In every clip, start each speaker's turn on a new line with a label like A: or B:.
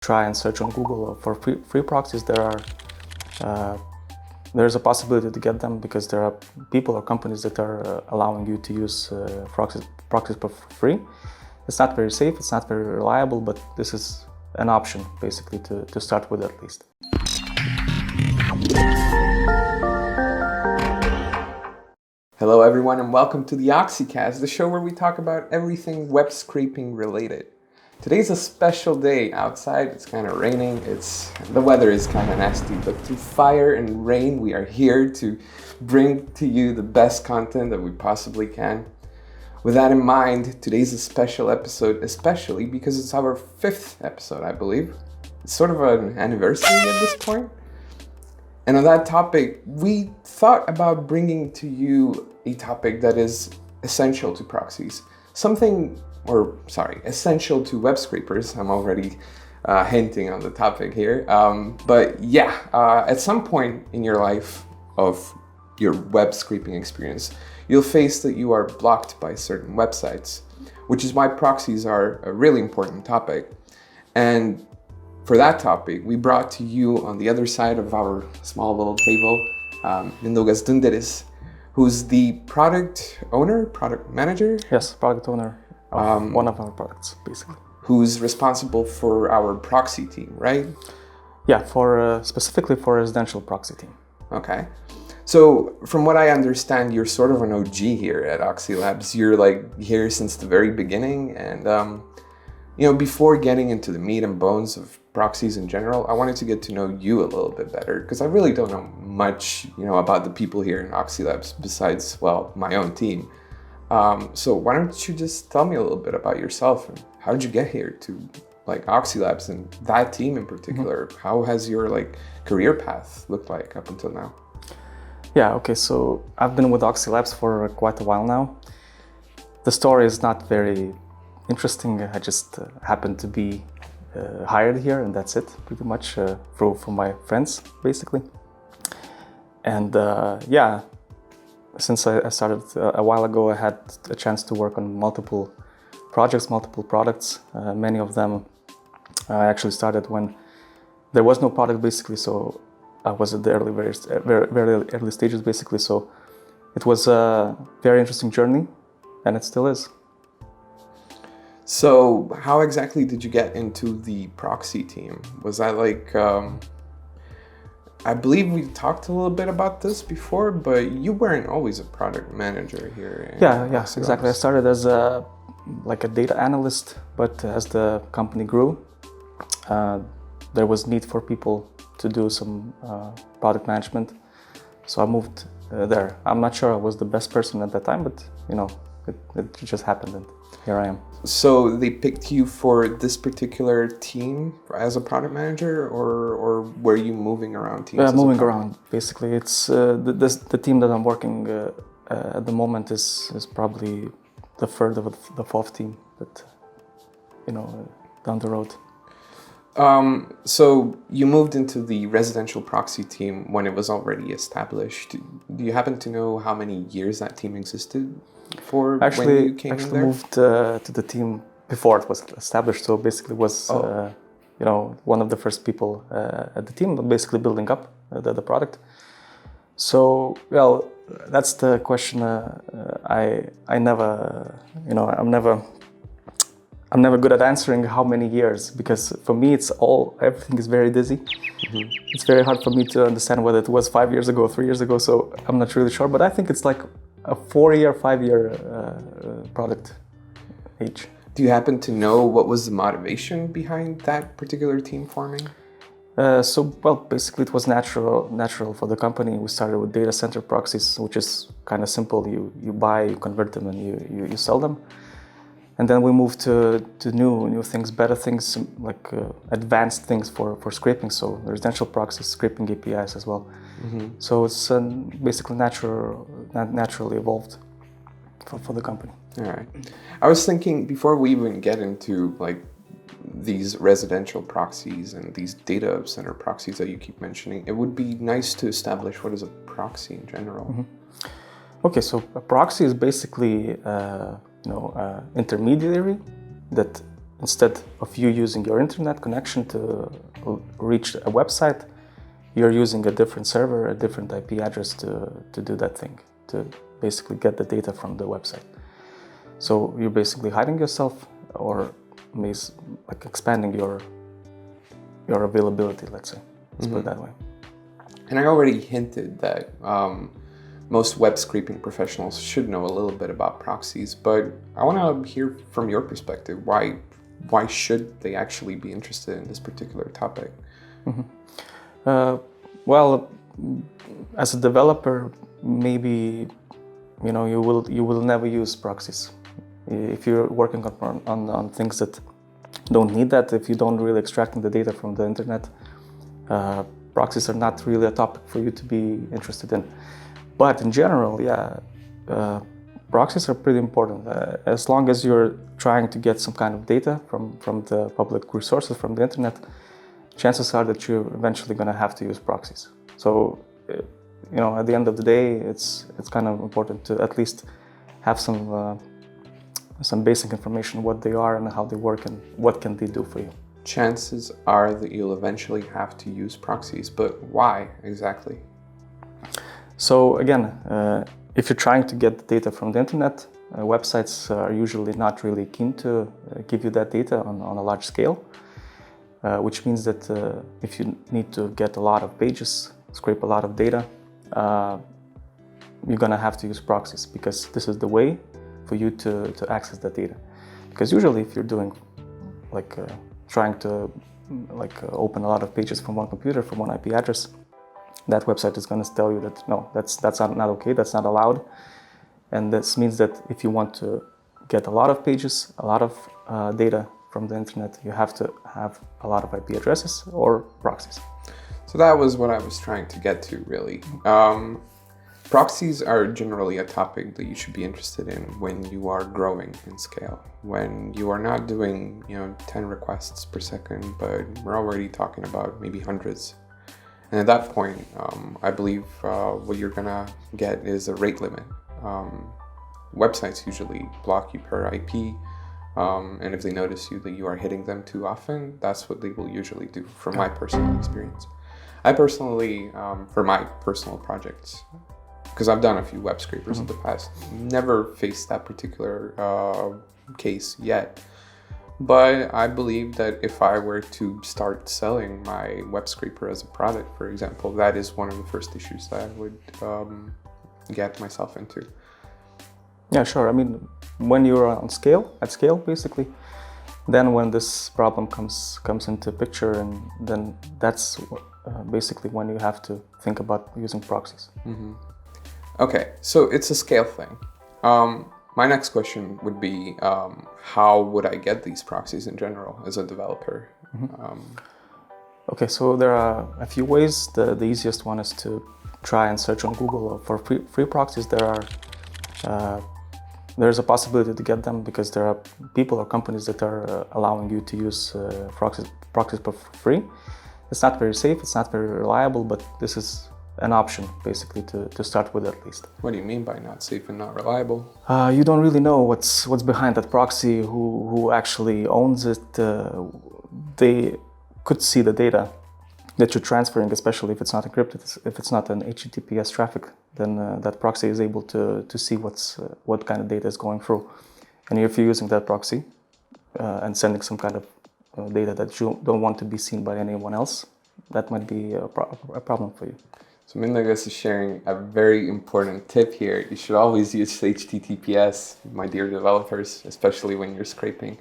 A: try and search on Google for free proxies, there's a possibility to get them because there are people or companies that are allowing you to use proxies for free. It's not very safe, it's not very reliable, but this is an option basically to start with at least.
B: Hello everyone and welcome to the OxyCast, the show where we talk about everything web scraping related. Today's a special day outside. It's kind of raining, the weather is kind of nasty, but through fire and rain we are here to bring to you the best content that we possibly can. With that in mind, today's a special episode, especially because it's our 5th episode, I believe. It's sort of an anniversary at this point. And on that topic, we thought about bringing to you a topic that is essential to proxies. Essential to web scrapers. I'm already hinting on the topic here. At some point in your life of your web scraping experience, you'll face that you are blocked by certain websites, which is why proxies are a really important topic. And for that topic, we brought to you on the other side of our small little table, Mindaugas Dunderis, who's the product manager?
A: Yes, product owner of one of our products, basically.
B: Who's responsible for our proxy team, right?
A: Yeah, specifically for Residential Proxy team.
B: Okay. So from what I understand, you're sort of an OG here at Oxylabs. You're here since the very beginning. And before getting into the meat and bones of proxies in general, I wanted to get to know you a little bit better because I really don't know much, about the people here in Oxylabs besides, my own team. So why don't you just tell me a little bit about yourself and how did you get here to Oxylabs and that team in particular? Mm-hmm. How has your career path looked like up until now?
A: Yeah, okay, so I've been with Oxylabs for quite a while now. The story is not very interesting. I just happened to be hired here, and that's it, pretty much, from my friends, basically. And since I started a while ago, I had a chance to work on multiple projects, multiple products. Many of them I actually started when there was no product, basically, so I was at the very early stages, basically. So it was a very interesting journey, and it still is.
B: So how exactly did you get into the proxy team? Was that I believe we talked a little bit about this before, but you weren't always a product manager here.
A: Yeah, exactly. I started as a data analyst, but as the company grew, there was need for people to do some product management. So I moved there. I'm not sure I was the best person at that time, but it just happened and here I am.
B: So they picked you for this particular team as a product manager, or were you moving around teams?
A: Moving around, basically. It's the team that I'm working at the moment is probably the third of the fourth team that down the road.
B: So you moved into the residential proxy team when it was already established. Do you happen to know how many years that team existed for when you came in there?
A: I moved to the team before it was established, so basically was one of the first people at the team, basically building up the product. So that's the question. I'm never good at answering how many years, because for me everything is very dizzy. Mm-hmm. It's very hard for me to understand whether it was 5 years ago, 3 years ago, so I'm not really sure, but I think it's like a 4-year, 5-year product age.
B: Do you happen to know what was the motivation behind that particular team forming?
A: Basically it was natural for the company. We started with Datacenter Proxies, which is kind of simple. You buy, you convert them, and you sell them. And then we moved to new things, better things, advanced things for scraping. So residential proxies, scraping APIs as well. Mm-hmm. So it's basically naturally evolved for the company.
B: All right. I was thinking before we even get into these residential proxies and these data center proxies that you keep mentioning, it would be nice to establish what is a proxy in general.
A: Mm-hmm. Okay, so a proxy is basically intermediary that instead of you using your internet connection to reach a website, you're using a different server, a different IP address to do that thing, to basically get the data from the website. So you're basically hiding yourself, or like expanding your availability, let's say. Let's put it that way.
B: And I already hinted that most web scraping professionals should know a little bit about proxies, but I want to hear from your perspective, why should they actually be interested in this particular topic?
A: Well, as a developer, maybe you will never use proxies. If you're working on things that don't need that, if you don't really extracting the data from the internet, proxies are not really a topic for you to be interested in. But in general, proxies are pretty important. As long as you're trying to get some kind of data from the public resources, from the internet, chances are that you're eventually going to have to use proxies. So, at the end of the day, it's kind of important to at least have some basic information, what they are and how they work and what can they do for you.
B: Chances are that you'll eventually have to use proxies, but why exactly?
A: So again, if you're trying to get the data from the internet, websites are usually not really keen to give you that data on a large scale, which means that if you need to get a lot of pages, scrape a lot of data, you're gonna have to use proxies, because this is the way for you to access that data. Because usually if you're doing trying to open a lot of pages from one computer, from one IP address, that website is going to tell you that no, that's not okay, that's not allowed. And this means that if you want to get a lot of pages, a lot of data from the internet, you have to have a lot of IP addresses or proxies.
B: So that was what I was trying to get to, really. Proxies are generally a topic that you should be interested in when you are growing in scale, when you are not doing 10 requests per second, but we're already talking about maybe hundreds. And at that point, I believe what you're gonna get is a rate limit. Websites usually block you per IP, and if they notice that you are hitting them too often, that's what they will usually do, from my personal experience. I personally, for my personal projects, because I've done a few web scrapers in the past, never faced that particular case yet. But I believe that if I were to start selling my web scraper as a product, for example, that is one of the first issues that I would get myself into.
A: Yeah, sure. I mean, when you're at scale, basically, then when this problem comes into picture, and then that's basically when you have to think about using proxies.
B: Okay, so it's a scale thing. My next question would be, how would I get these proxies in general as a developer?
A: Okay, so there are a few ways. The easiest one is to try and search on Google for free proxies. There's a possibility to get them, because there are people or companies that are allowing you to use proxies for free. It's not very safe, it's not very reliable, but this is an option, basically, to start with, at least.
B: What do you mean by not safe and not reliable?
A: You don't really know what's behind that proxy, who actually owns it. They could see the data that you're transferring, especially if it's not encrypted. If it's not an HTTPS traffic, then that proxy is able to see what kind of data is going through. And if you're using that proxy and sending some kind of data that you don't want to be seen by anyone else, that might be a problem for you.
B: So Mindaugas is sharing a very important tip here. You should always use HTTPS, my dear developers, especially when you're scraping.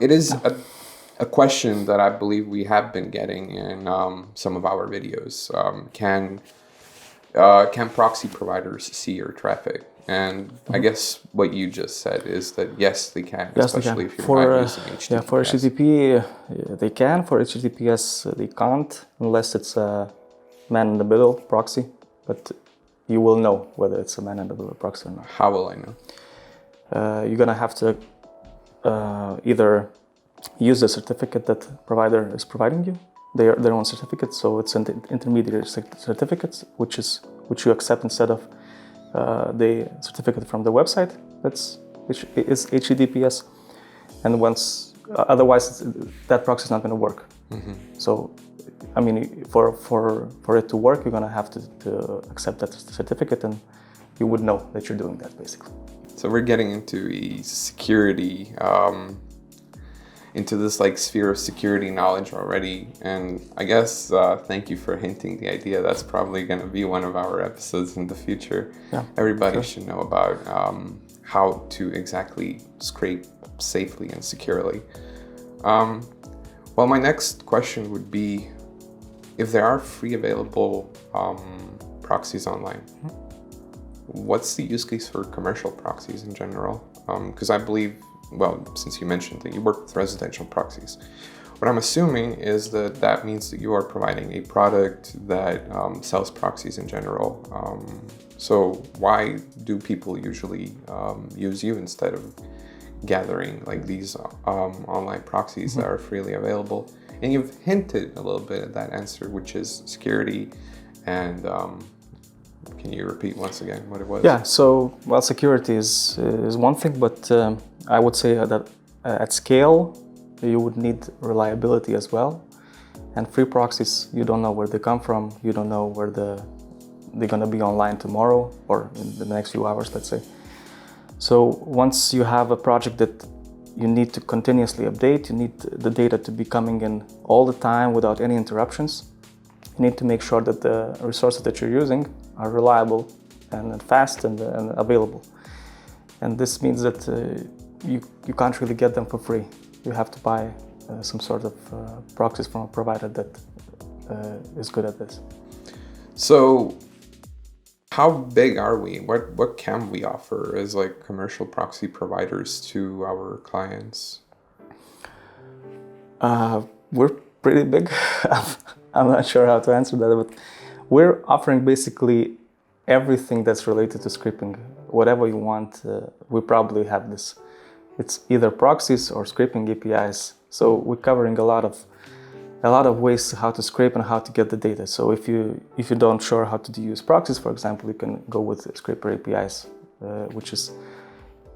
B: It is a question that I believe we have been getting in some of our videos. Can proxy providers see your traffic? And I guess what you just said is that yes, they can, especially if you're not using HTTPS.
A: Yeah, for HTTP they can. For HTTPS they can't, unless it's a man-in-the-middle proxy. But you will know whether it's a man-in-the-middle proxy or not.
B: How will I know?
A: You're gonna have to either use the certificate that provider is providing you, their own certificate. So it's an intermediary certificate, which you accept instead of the certificate from the website which is HTTPS. And once otherwise that proxy is not going to work. So, I mean, for it to work, you're going to have to accept that certificate, and you would know that you're doing that, basically.
B: So we're getting into a security, into this like sphere of security knowledge already. And I guess, thank you for hinting the idea. That's probably going to be one of our episodes in the future.
A: Yeah,
B: everybody should know about how to exactly scrape safely and securely. Well, my next question would be, if there are free available proxies online, what's the use case for commercial proxies in general? Because I believe, well, since you mentioned that you work with residential proxies, what I'm assuming is that that means that you are providing a product that sells proxies in general. So why do people usually use you instead of gathering like these online proxies that are freely available? And you've hinted a little bit at that answer, which is security. And can you repeat once again what it was?
A: Yeah, so, well, security is one thing, but I would say that at scale, you would need reliability as well. And free proxies, you don't know where they come from, you don't know where they're going to be online tomorrow or in the next few hours, let's say. So once you have a project that you need to continuously update, you need the data to be coming in all the time without any interruptions. You need to make sure that the resources that you're using are reliable and fast and available. And this means that you can't really get them for free. You have to buy some sort of proxies from a provider that is good at this.
B: So how big are we? What can we offer as like commercial proxy providers to our clients?
A: We're pretty big. I'm not sure how to answer that, but we're offering basically everything that's related to scripting. Whatever you want, we probably have this. It's either proxies or scraping APIs. So we're covering a lot of ways how to scrape and how to get the data. So if you don't sure how to use proxies, for example, you can go with scraper APIs, which is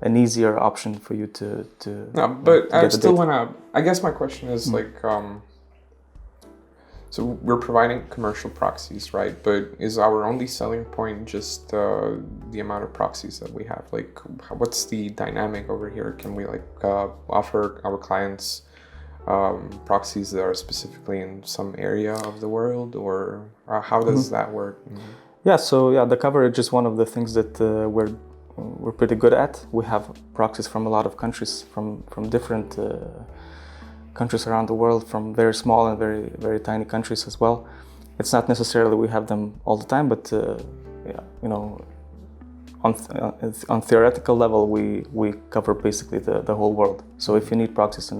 A: an easier option for you to
B: no, but I still want to, I guess my question is like, so we're providing commercial proxies, right? But is our only selling point just the amount of proxies that we have? Like, what's the dynamic over here? Can we like offer our clients proxies that are specifically in some area of the world, or how does that work?
A: Yeah, so yeah, the coverage is one of the things that we're pretty good at. We have proxies from a lot of countries, from different countries around the world, from very small and very, very tiny countries as well. It's not necessarily we have them all the time, but yeah, you know, on theoretical level, we cover basically the whole world. So if you need proxies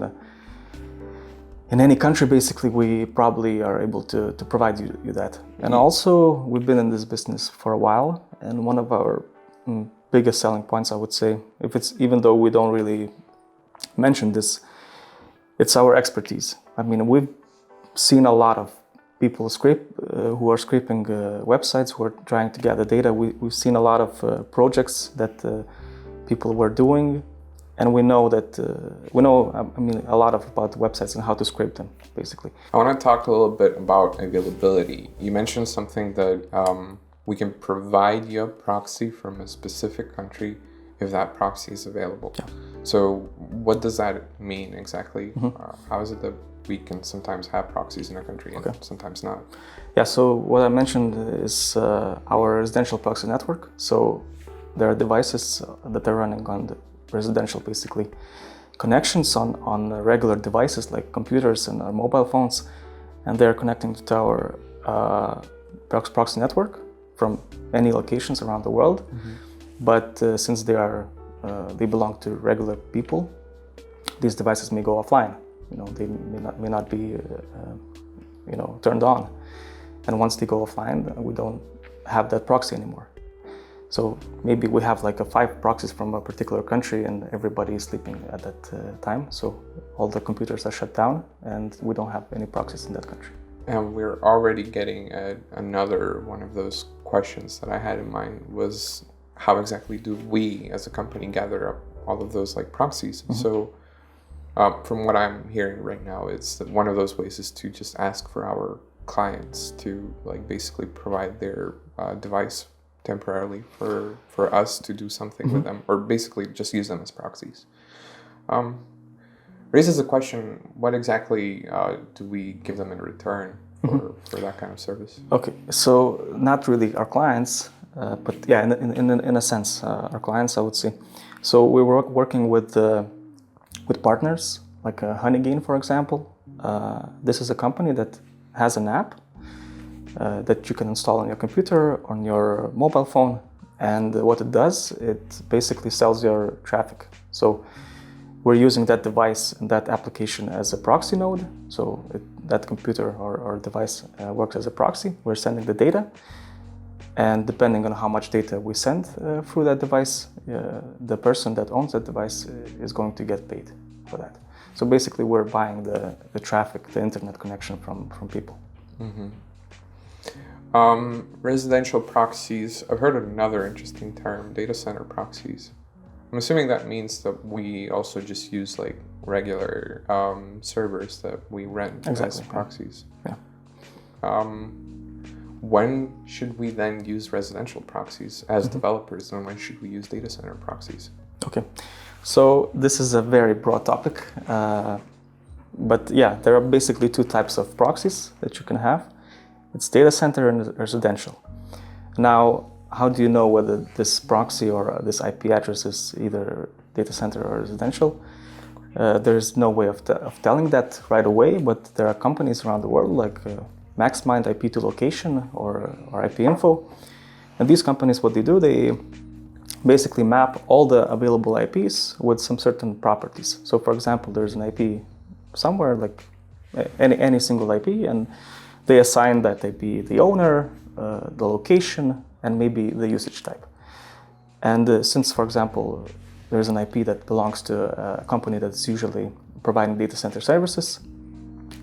A: in any country, basically, we probably are able to provide you that. And also, we've been in this business for a while, and one of our biggest selling points, I would say, even though we don't really mention this, it's our expertise. I mean, we've seen a lot of people who are scraping websites, who are trying to gather data. We've seen a lot of projects that people were doing, and we know a lot about websites and how to scrape them, basically.
B: I want to talk a little bit about availability. You mentioned something that we can provide you a proxy from a specific country if that proxy is available.
A: Yeah.
B: So what does that mean exactly? How is it that we can sometimes have proxies in a country and sometimes not?
A: Yeah, so what I mentioned is our residential proxy network. So there are devices that are running on the residential, basically, connections on regular devices like computers and our mobile phones, and they're connecting to our proxy network from any locations around the world. But since they belong to regular people, these devices may go offline. You know, they may not be turned on, and once they go offline, we don't have that proxy anymore. So maybe we have like 5 proxies from a particular country, and everybody is sleeping at that time. So all the computers are shut down, and we don't have any proxies in that country.
B: And we're already getting at another one of those questions that I had in mind was, how exactly do we as a company gather up all of those like proxies? So From what I'm hearing right now, it's that one of those ways is to just ask for our clients to like basically provide their device temporarily for us to do something with them, or basically just use them as proxies. Raises the question, what exactly do we give them in return for that kind of service?
A: Okay, so not really our clients, but yeah, in a sense, our clients, I would say. So we were working with partners, like Honeygain, for example. This is a company that has an app that you can install on your computer, on your mobile phone, and what it does, it basically sells your traffic. So we're using that device and that application as a proxy node. So that computer or device works as a proxy. We're sending the data, and depending on how much data we send through that device, the person that owns that device is going to get paid for that. So basically, we're buying the traffic, the internet connection from people.
B: Residential proxies. I've heard another interesting term, Datacenter Proxies. I'm assuming that means that we also just use like regular servers that we rent as proxies.
A: Yeah.
B: When should we then use residential proxies as developers, and when should we use data center proxies?
A: Okay, so this is a very broad topic, but yeah, there are basically two types of proxies that you can have. It's data center and residential. Now, how do you know whether this proxy or this IP address is either data center or residential? There's no way of telling that right away, but there are companies around the world like MaxMind IP2 Location or IP Info. And these companies, what they do, they basically map all the available IPs with some certain properties. So for example, there's an IP somewhere, like any single IP, and they assign that IP the owner, the location, and maybe the usage type. And since, for example, there's an IP that belongs to a company that's usually providing data center services,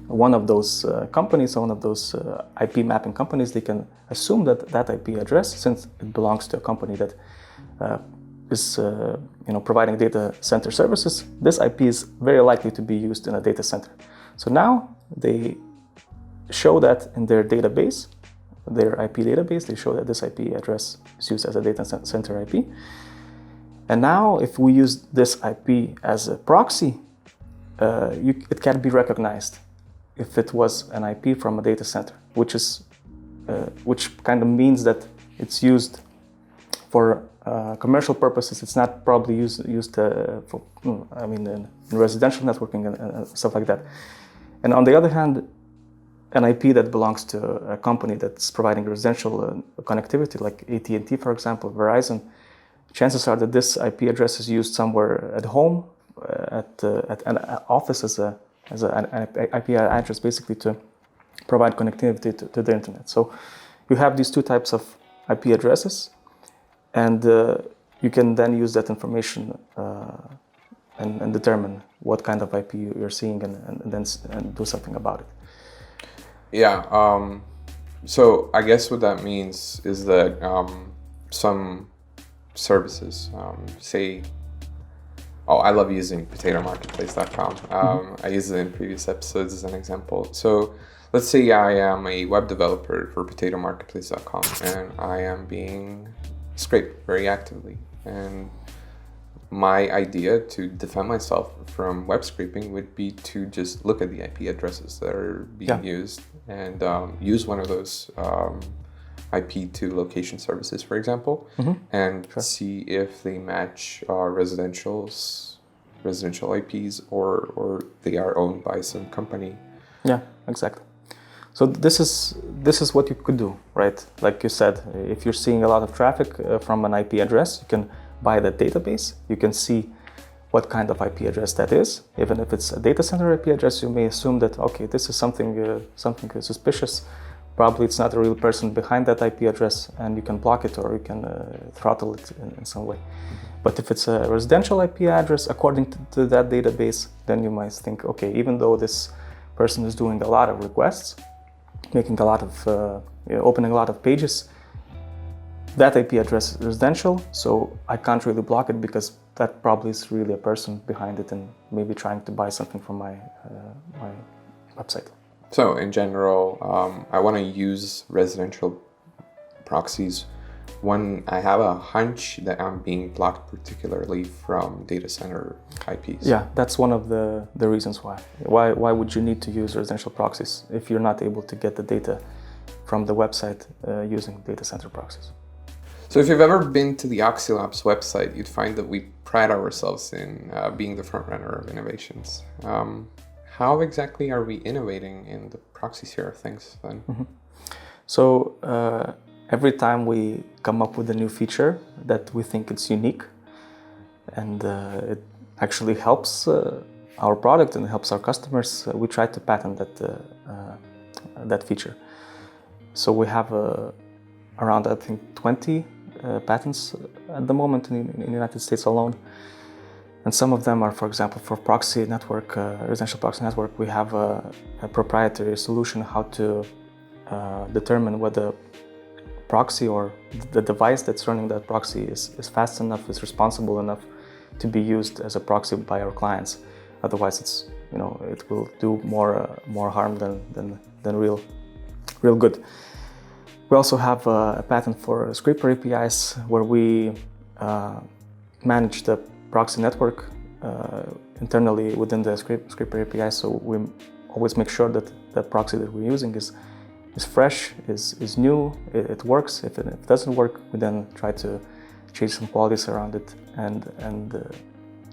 A: one of those companies, one of those IP mapping companies, they can assume that that IP address, since it belongs to a company that is providing data center services, this IP is very likely to be used in a data center. So now they show that in their database, their IP database, they show that this IP address is used as a data center IP. And now if we use this IP as a proxy, it can be recognized if it was an IP from a data center, which kind of means that it's used for commercial purposes. It's not probably used for, in residential networking and stuff like that. And on the other hand, an IP that belongs to a company that's providing residential connectivity, like AT&T, for example, Verizon, chances are that this IP address is used somewhere at home, at an office as an IP address, basically to provide connectivity to the internet. So you have these two types of IP addresses, and you can then use that information and determine what kind of IP you're seeing and do something about it.
B: Yeah, so I guess what that means is that some services, I love using potatomarketplace.com. I used it in previous episodes as an example. So let's say I am a web developer for potatomarketplace.com and I am being scraped very actively. And my idea to defend myself from web scraping would be to just look at the IP addresses that are being used and use one of those IP2 location services, for example, and see if they match residential IPs or they are owned by some company.
A: Yeah, exactly. So this is what you could do, right? Like you said, if you're seeing a lot of traffic from an IP address, you can buy that database. You can see what kind of IP address that is. Even if it's a data center IP address, you may assume that, okay, this is something suspicious. Probably it's not a real person behind that IP address, and you can block it or you can throttle it in some way. But if it's a residential IP address, according to that database, then you might think, okay, even though this person is doing a lot of requests, making a lot of, opening a lot of pages, That IP address is residential, so I can't really block it because that probably is really a person behind it and maybe trying to buy something from my website.
B: So in general, I want to use residential proxies when I have a hunch that I'm being blocked particularly from data center IPs.
A: Yeah, that's one of the reasons why. Why would you need to use residential proxies if you're not able to get the data from the website using data center proxies?
B: So if you've ever been to the Oxylabs website, you'd find that we pride ourselves in being the front runner of innovations. How exactly are we innovating in the proxy sphere of things then?
A: Mm-hmm. So every time we come up with a new feature that we think it's unique and it actually helps our product and helps our customers, we try to patent that feature. So we have around, I think, 20 patents at the moment in the United States alone. And some of them are, for example, for proxy network, residential proxy network, we have a proprietary solution how to determine whether proxy or the device that's running that proxy is fast enough, is responsible enough to be used as a proxy by our clients. Otherwise, it will do more harm than real good. We also have a patent for scraper APIs where we manage the proxy network internally within the scraper API. So we always make sure that the proxy that we're using is fresh, is new, it works. If it doesn't work, we then try to change some qualities around it and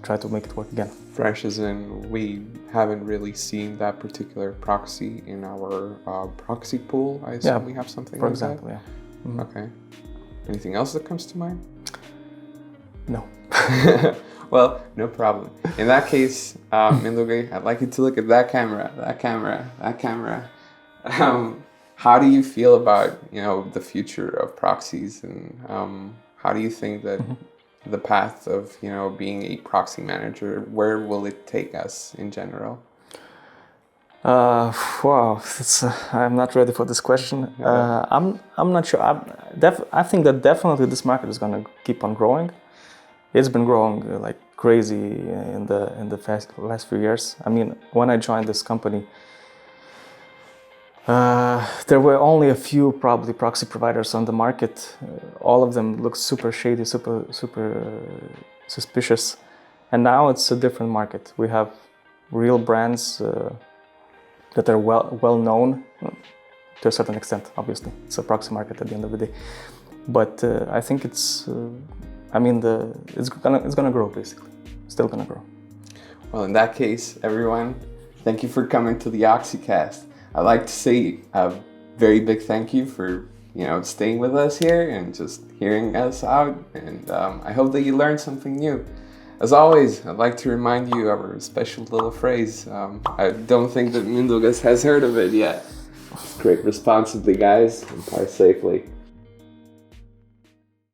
A: try to make it work again.
B: Fresh as in we haven't really seen that particular proxy in our proxy pool. I assume we have something
A: for
B: like
A: example,
B: that?
A: Yeah. Mm-hmm.
B: Okay. Anything else that comes to mind?
A: No.
B: Well, no problem. In that case, Mindaugas, I'd like you to look at that camera. How do you feel about the future of proxies, and how do you think that the path of being a proxy manager, where will it take us in general?
A: Wow, I'm not ready for this question. I'm not sure. I think that definitely this market is going to keep on growing. It's been growing like crazy in the last few years. I mean, when I joined this company, there were only a few probably proxy providers on the market. All of them looked super shady, super suspicious. And now it's a different market. We have real brands that are well known to a certain extent. Obviously, it's a proxy market at the end of the day. But I think it's gonna grow basically. Still gonna grow.
B: Well, in that case, everyone, thank you for coming to the OxyCast. I'd like to say a very big thank you for staying with us here and just hearing us out. And I hope that you learned something new. As always, I'd like to remind you of our special little phrase. I don't think that Mindaugas has heard of it yet. Scrape responsibly, guys, and play safely.